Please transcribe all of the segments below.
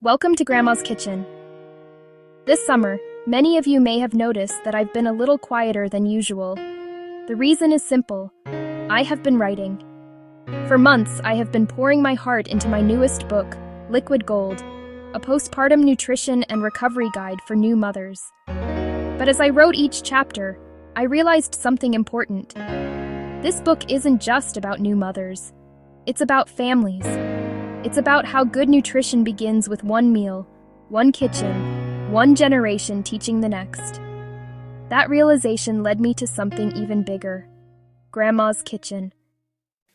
Welcome to Grandma's Kitchen. This summer, many of you may have noticed that I've been a little quieter than usual. The reason is simple. I have been writing. For months, I have been pouring my heart into my newest book, Liquid Gold, a postpartum nutrition and recovery guide for new mothers. But as I wrote each chapter, I realized something important. This book isn't just about new mothers. It's about families. It's about how good nutrition begins with one meal, one kitchen, one generation teaching the next. That realization led me to something even bigger: Grandma's Kitchen.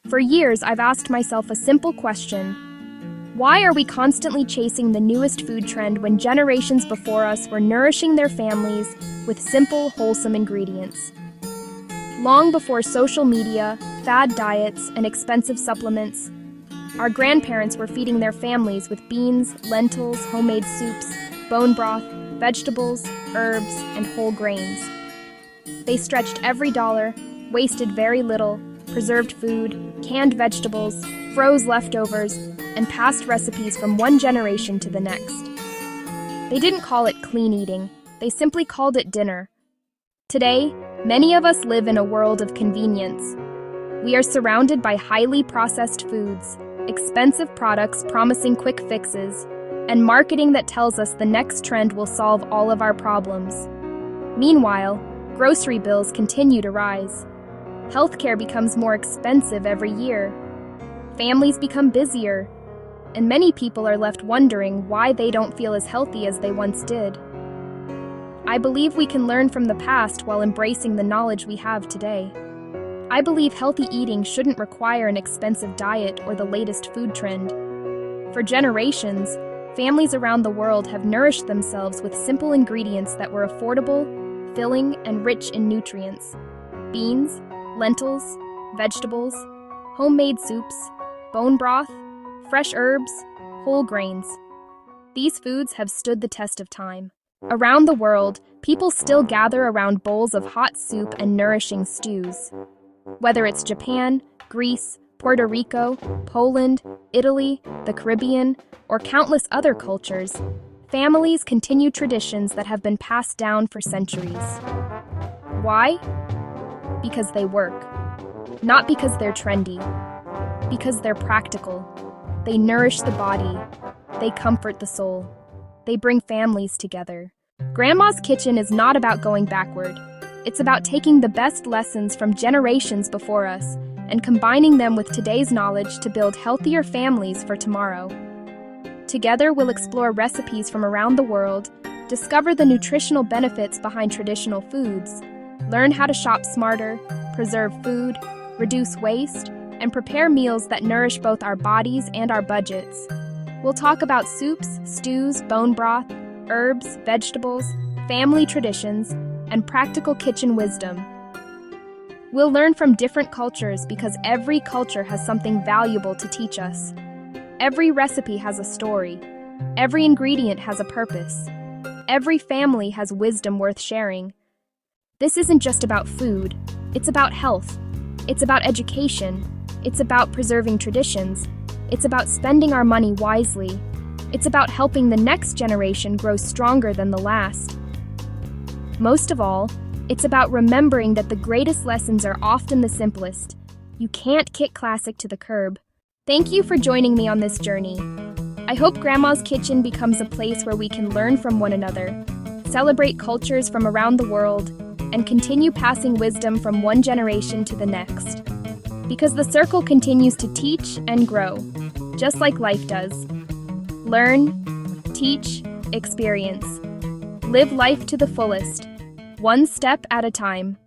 For years, I've asked myself a simple question. Why are we constantly chasing the newest food trend when generations before us were nourishing their families with simple, wholesome ingredients? Long before social media, fad diets, and expensive supplements, our grandparents were feeding their families with beans, lentils, homemade soups, bone broth, vegetables, herbs, and whole grains. They stretched every dollar, wasted very little, preserved food, canned vegetables, froze leftovers, and passed recipes from one generation to the next. They didn't call it clean eating, they simply called it dinner. Today, many of us live in a world of convenience. We are surrounded by highly processed foods, expensive products promising quick fixes, and marketing that tells us the next trend will solve all of our problems. Meanwhile, grocery bills continue to rise. Healthcare becomes more expensive every year. Families become busier, and many people are left wondering why they don't feel as healthy as they once did. I believe we can learn from the past while embracing the knowledge we have today. I believe healthy eating shouldn't require an expensive diet or the latest food trend. For generations, families around the world have nourished themselves with simple ingredients that were affordable, filling, and rich in nutrients. Beans, lentils, vegetables, homemade soups, bone broth, fresh herbs, whole grains. These foods have stood the test of time. Around the world, people still gather around bowls of hot soup and nourishing stews. Whether it's Japan, Greece, Puerto Rico, Poland, Italy, the Caribbean, or countless other cultures, families continue traditions that have been passed down for centuries. Why? Because they work. Not because they're trendy. Because they're practical. They nourish the body. They comfort the soul. They bring families together. Grandma's Kitchen is not about going backward. It's about taking the best lessons from generations before us and combining them with today's knowledge to build healthier families for tomorrow. Together, we'll explore recipes from around the world, discover the nutritional benefits behind traditional foods, learn how to shop smarter, preserve food, reduce waste, and prepare meals that nourish both our bodies and our budgets. We'll talk about soups, stews, bone broth, herbs, vegetables, family traditions, and practical kitchen wisdom. We'll learn from different cultures because every culture has something valuable to teach us. Every recipe has a story. Every ingredient has a purpose. Every family has wisdom worth sharing. This isn't just about food. It's about health. It's about education. It's about preserving traditions. It's about spending our money wisely. It's about helping the next generation grow stronger than the last. Most of all, it's about remembering that the greatest lessons are often the simplest. You can't kick classic to the curb. Thank you for joining me on this journey. I hope Grandma's Kitchen becomes a place where we can learn from one another, celebrate cultures from around the world, and continue passing wisdom from one generation to the next. Because the circle continues to teach and grow, just like life does. Learn, teach, experience. Live life to the fullest, one step at a time.